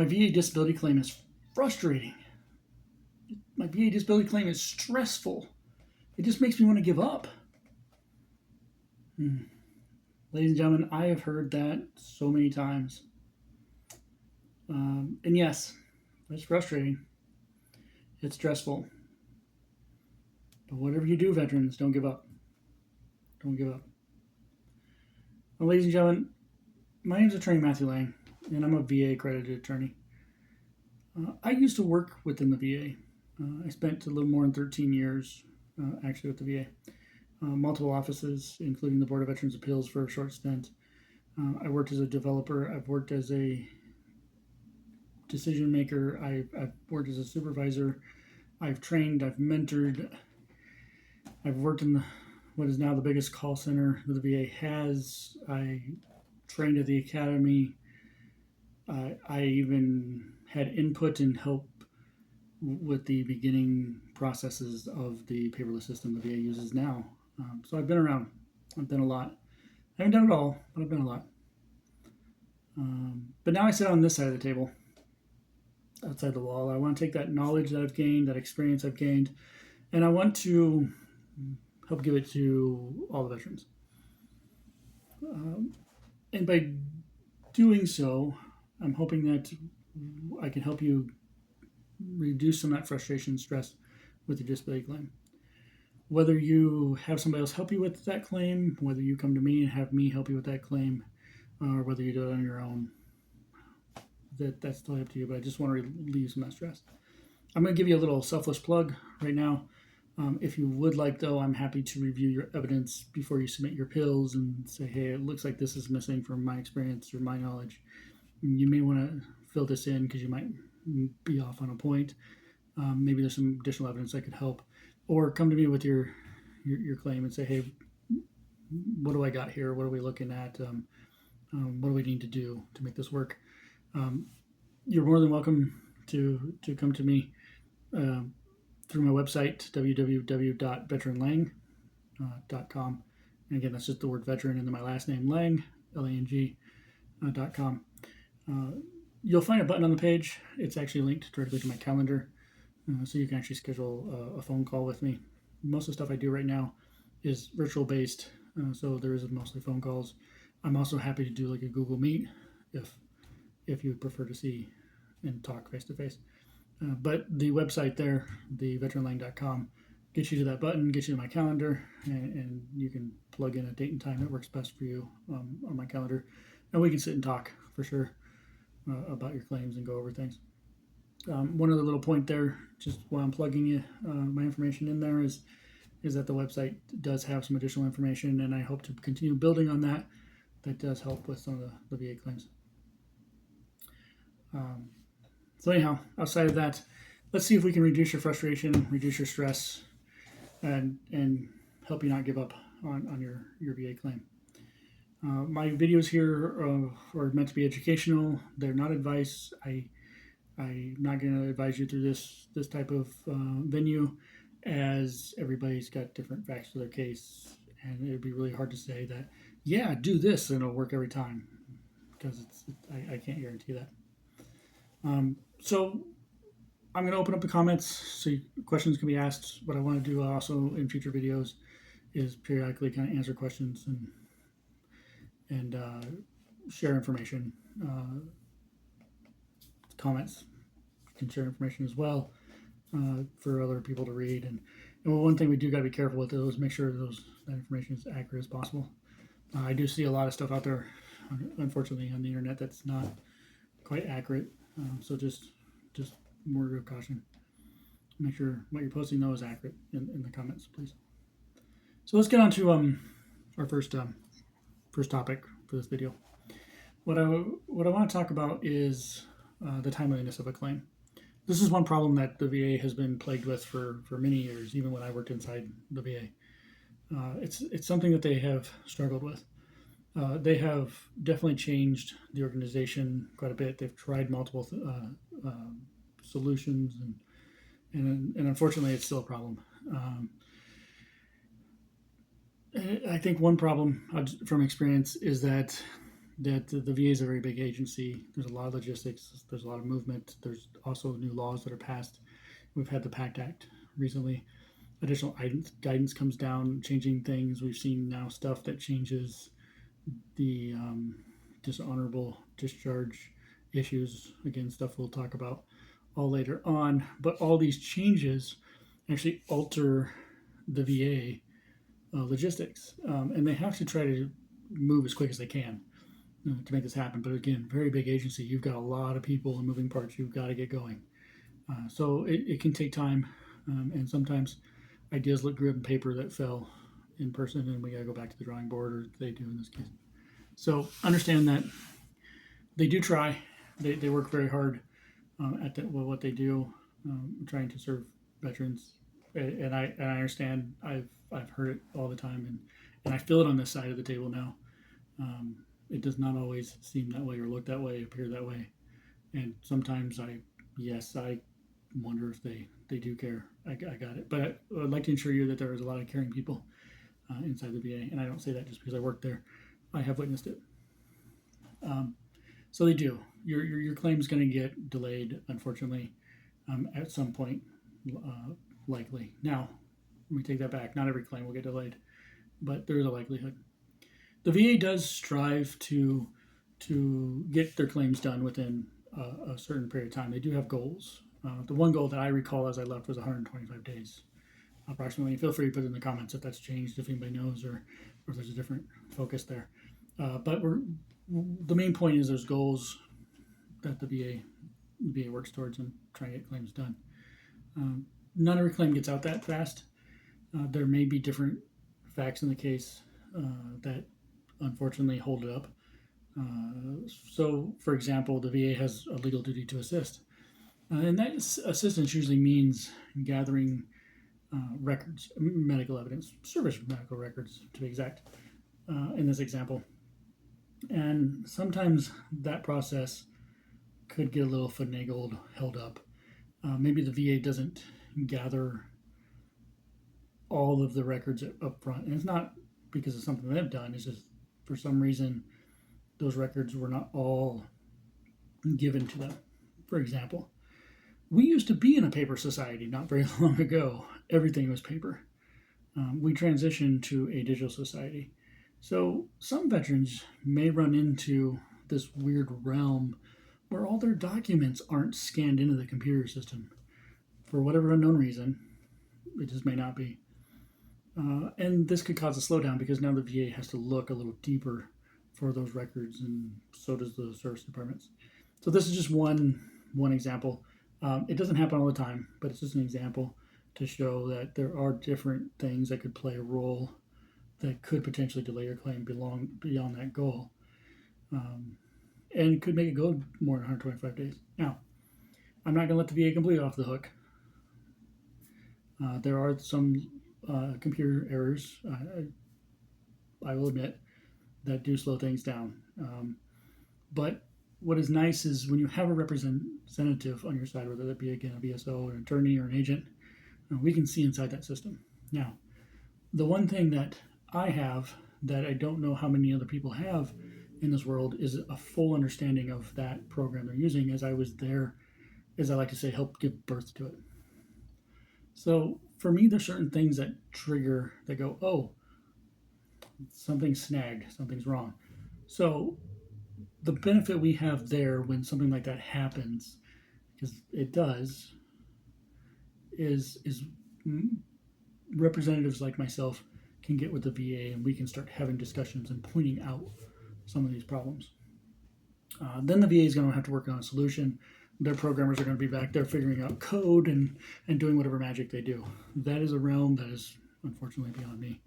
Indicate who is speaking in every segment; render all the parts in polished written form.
Speaker 1: My VA disability claim is frustrating. My VA disability claim is stressful. It just makes me want to give up. Ladies and gentlemen, I have heard that so many times. And yes, it's frustrating. It's stressful. But whatever you do, veterans, don't give up. Don't give up. Well, ladies and gentlemen, my name is Attorney Matthew Lang, and I'm a VA Accredited Attorney. I used to work within the VA. I spent a little more than 13 years actually with the VA. Multiple offices, including the Board of Veterans Appeals for a short stint. I worked as a developer. I've worked as a decision maker. I've worked as a supervisor. I've trained. I've mentored. I've worked in what is now the biggest call center that the VA has. I trained at the academy. I even had input and help with the beginning processes of the paperless system the VA uses now. So I've been around. I've done a lot. I haven't done it all, but I've done a lot. But now I sit on this side of the table, outside the wall. I want to take that knowledge that I've gained, that experience I've gained, and I want to help give it to all the veterans. And by doing so, I'm hoping that I can help you reduce some of that frustration and stress with your disability claim. Whether you have somebody else help you with that claim, whether you come to me and have me help you with that claim, or whether you do it on your own, that's totally up to you, but I just want to relieve some of that stress. I'm going to give you a little selfless plug right now. If you would like, though, I'm happy to review your evidence before you submit your pills and say, hey, it looks like this is missing from my experience or my knowledge. You may want to fill this in because you might be off on a point. Maybe there's some additional evidence that could help. Or come to me with your claim and say, hey, what do I got here? What are we looking at? What do we need to do to make this work? You're more than welcome to come to me through my website, www.veteranlang.com. And again, that's just the word veteran and then my last name, Lang, Lang.com. You'll find a button on the page. It's actually linked directly to my calendar. So you can actually schedule a phone call with me. Most of the stuff I do right now is virtual based, so there is mostly phone calls. I'm also happy to do like a Google Meet if you would prefer to see and talk face to face. But the website there, the veteranlang.com, gets you to that button, gets you to my calendar, and you can plug in a date and time that works best for you on my calendar, and we can sit and talk for sure about your claims and go over things. One other little point there, just while I'm plugging my information in there, is that the website does have some additional information, and I hope to continue building on that. That does help with some of the VA claims. So anyhow, outside of that, let's see if we can reduce your frustration, reduce your stress, and help you not give up on your VA claim. My videos here are meant to be educational. They're not advice. I'm not going to advise you through this type of venue, as everybody's got different facts to their case, and it would be really hard to say that, yeah, do this and it'll work every time, because I can't guarantee that. So I'm going to open up the comments so questions can be asked. What I want to do also in future videos is periodically kind of answer questions and share information. Comments can share information as well for other people to read. And one thing we do got to be careful with is make sure that information is accurate as possible. I do see a lot of stuff out there, unfortunately, on the internet that's not quite accurate. So just word of caution. Make sure what you're posting though is accurate in the comments, please. So let's get on to our first topic for this video. What I want to talk about is the timeliness of a claim. This is one problem that the VA has been plagued with for many years, even when I worked inside the VA. It's something that they have struggled with. They have definitely changed the organization quite a bit. They've tried multiple solutions, and unfortunately, it's still a problem. I think one problem from experience is that that the VA is a very big agency. There's a lot of logistics. There's a lot of movement. There's also new laws that are passed. We've had the PACT Act recently. Additional guidance comes down, changing things. We've seen now stuff that changes the dishonorable discharge issues. Again, stuff we'll talk about all later on. But all these changes actually alter the VA logistics, and they have to try to move as quick as they can to make this happen. But again, very big agency. You've got a lot of people and moving parts. You've got to get going. So it can take time, and sometimes ideas look good on paper that fell in person, and we got to go back to the drawing board, or they do in this case. So understand that they do try. They work very hard at what they do, trying to serve veterans. And I understand. I've heard it all the time, and I feel it on this side of the table now. It does not always seem that way or look that way, appear that way, and sometimes I wonder if they do care. I got it, but I'd like to assure you that there is a lot of caring people inside the VA, and I don't say that just because I work there. I have witnessed it. So they do. Your claim is going to get delayed, unfortunately, at some point, likely. Now, let me take that back. Not every claim will get delayed, but there is a likelihood. The VA does strive to get their claims done within a certain period of time. They do have goals. The one goal that I recall as I left was 125 days, approximately. Feel free to put in the comments if that's changed, if anybody knows, or if there's a different focus there. But the main point is there's goals that the VA works towards and try to get claims done. Not every claim gets out that fast. There may be different facts in the case that unfortunately hold it up. So, for example, the VA has a legal duty to assist. And that assistance usually means gathering records, medical evidence, service medical records to be exact, in this example. And sometimes that process could get a little finagled, held up. Maybe the VA doesn't gather all of the records up front. And it's not because of something they've done, it's just for some reason those records were not all given to them. For example, we used to be in a paper society not very long ago. Everything was paper. We transitioned to a digital society. So some veterans may run into this weird realm where all their documents aren't scanned into the computer system. For whatever unknown reason, it just may not be. And this could cause a slowdown because now the VA has to look a little deeper for those records, and so does the service departments. So this is just one example. It doesn't happen all the time, but it's just an example to show that there are different things that could play a role that could potentially delay your claim beyond that goal, and could make it go more than 125 days. Now, I'm not going to let the VA completely off the hook. There are some computer errors, I will admit, that do slow things down. But what is nice is when you have a representative on your side, whether that be, again, a VSO, or an attorney, or an agent, we can see inside that system. Now, the one thing that I have that I don't know how many other people have in this world is a full understanding of that program they're using, as I was there, as I like to say, helped give birth to it. So for me, there's certain things that trigger, that go, oh, something's snagged, something's wrong. So the benefit we have there when something like that happens, because it does, is representatives like myself can get with the VA and we can start having discussions and pointing out some of these problems. Then the VA is going to have to work on a solution. Their programmers are going to be back there figuring out code and doing whatever magic they do. That is a realm that is unfortunately beyond me,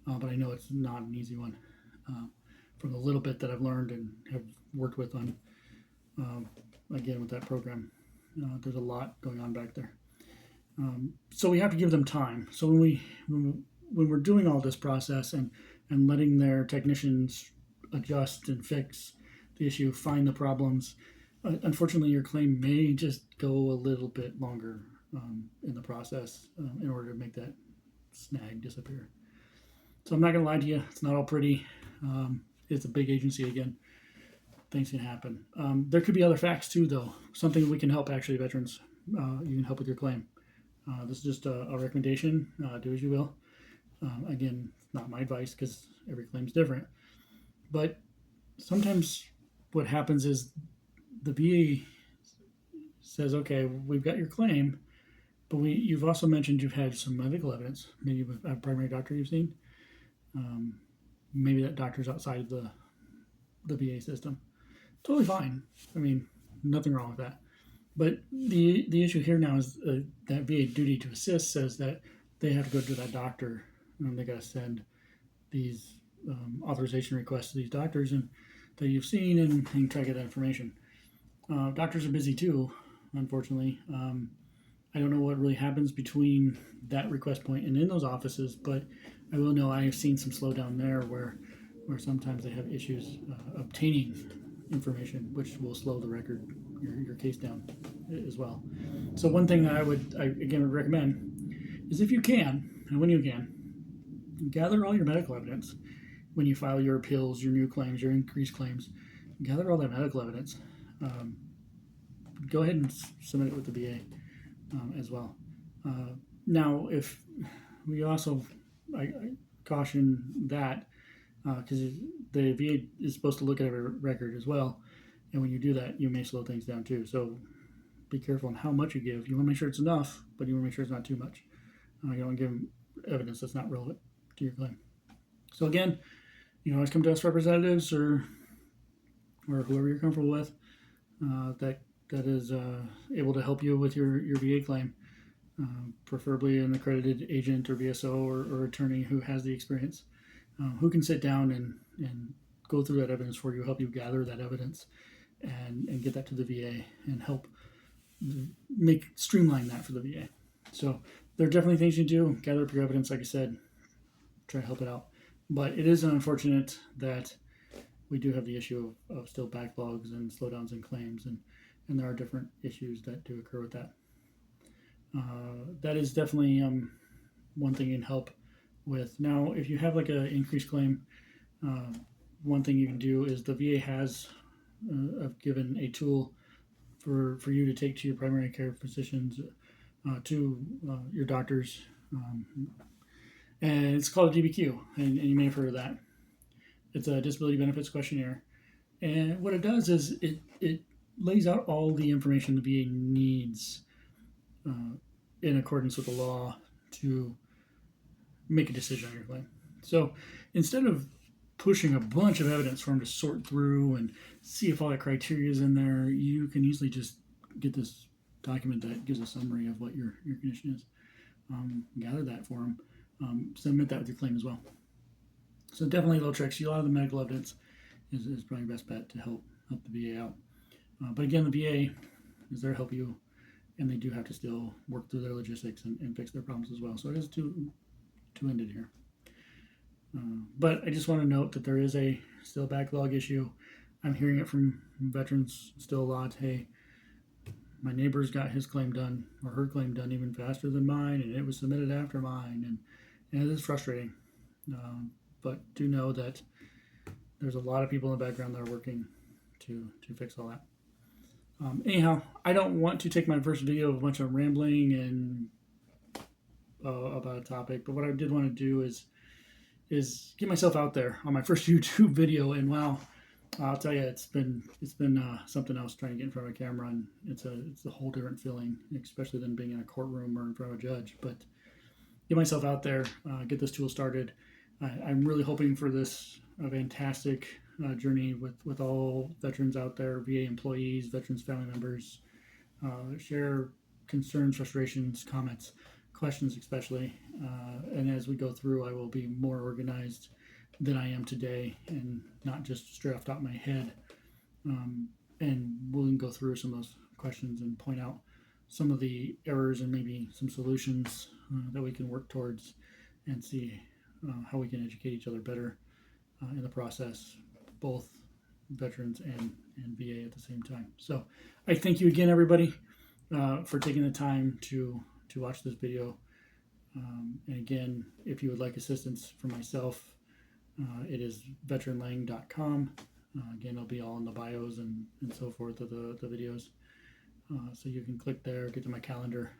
Speaker 1: but I know it's not an easy one. From the little bit that I've learned and have worked with on, again, with that program, there's a lot going on back there. So we have to give them time. So when we're doing all this process and letting their technicians adjust and fix the issue, find the problems, unfortunately your claim may just go a little bit longer in the process in order to make that snag disappear. So I'm not going to lie to you, it's not all pretty. It's a big agency again. things can happen. There could be other facts too, though. Something we can help actually veterans. You can help with your claim. This is just a recommendation. Do as you will. Again, not my advice because every claim is different. But sometimes what happens is the VA says, "Okay, we've got your claim, but you've also mentioned you've had some medical evidence. Maybe with a primary doctor you've seen. Maybe that doctor's outside of the VA system. Totally fine. I mean, nothing wrong with that. But the issue here now is that VA duty to assist says that they have to go to that doctor and they got to send these authorization requests to these doctors and that you've seen and try to get that information. Doctors are busy too, unfortunately. I don't know what really happens between that request point and in those offices, but I will know I have seen some slowdown there where sometimes they have issues obtaining information, which will slow the record, your case down as well. So one thing that I would recommend is if you can, and when you can, gather all your medical evidence when you file your appeals, your new claims, your increased claims. Gather all that medical evidence. Go ahead and submit it with the VA as well. Now, if we also, I caution that because the VA is supposed to look at every record as well, and when you do that, you may slow things down too. So be careful on how much you give. You want to make sure it's enough, but you want to make sure it's not too much. You don't want to give them evidence that's not relevant to your claim. So again, you can always come to us representatives or whoever you're comfortable with that is able to help you with your VA claim, preferably an accredited agent or VSO or attorney who has the experience, who can sit down and go through that evidence for you, help you gather that evidence and get that to the VA and help streamline that for the VA. So there are definitely things you do. Gather up your evidence, like I said, try to help it out. But it is unfortunate that we do have the issue of still backlogs and slowdowns in claims, and there are different issues that do occur with that. That is definitely one thing you can help with. Now, if you have like an increased claim, one thing you can do is the VA has given a tool for you to take to your primary care physicians, to your doctors, and it's called a DBQ, and you may have heard of that. It's a disability benefits questionnaire, and what it does is it lays out all the information the VA needs in accordance with the law to make a decision on your claim. So instead of pushing a bunch of evidence for them to sort through and see if all that criteria is in there, you can easily just get this document that gives a summary of what your condition is. Gather that for them. Submit that with your claim as well. So definitely little tricks. A lot of the medical evidence is probably your best bet to help the VA out. But again, the VA is there to help you, and they do have to still work through their logistics and fix their problems as well. So it is two-ended here. But I just want to note that there is still a backlog issue. I'm hearing it from veterans still a lot. Hey, my neighbor's got his claim done or her claim done even faster than mine, and it was submitted after mine, and it is frustrating. But do know that there's a lot of people in the background that are working to fix all that. Anyhow, I don't want to take my first video of a bunch of rambling and about a topic, but what I did want to do is get myself out there on my first YouTube video, and wow, I'll tell you, it's been something else trying to get in front of a camera, and it's a whole different feeling, especially than being in a courtroom or in front of a judge. But get myself out there, get this tool started. I'm really hoping for this fantastic journey with all veterans out there, VA employees, veterans family members, share concerns, frustrations, comments, questions especially, and as we go through, I will be more organized than I am today, and not just straight off the top of my head, and we'll go through some of those questions and point out some of the errors and maybe some solutions that we can work towards, and see how we can educate each other better in the process, both veterans and VA at the same time. So I thank you again, everybody, for taking the time to watch this video. And again, if you would like assistance from myself, it is veteranlang.com. Again, it'll be all in the bios and so forth of the videos. So you can click there, get to my calendar,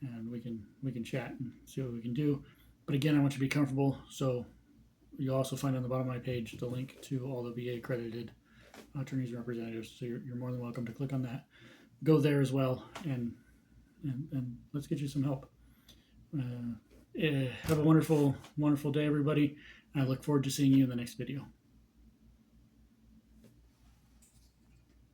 Speaker 1: and we can chat and see what we can do. But again, I want you to be comfortable. So you'll also find on the bottom of my page the link to all the VA accredited attorneys and representatives. So you're more than welcome to click on that. Go there as well, and let's get you some help. Have a wonderful day, everybody. I look forward to seeing you in the next video.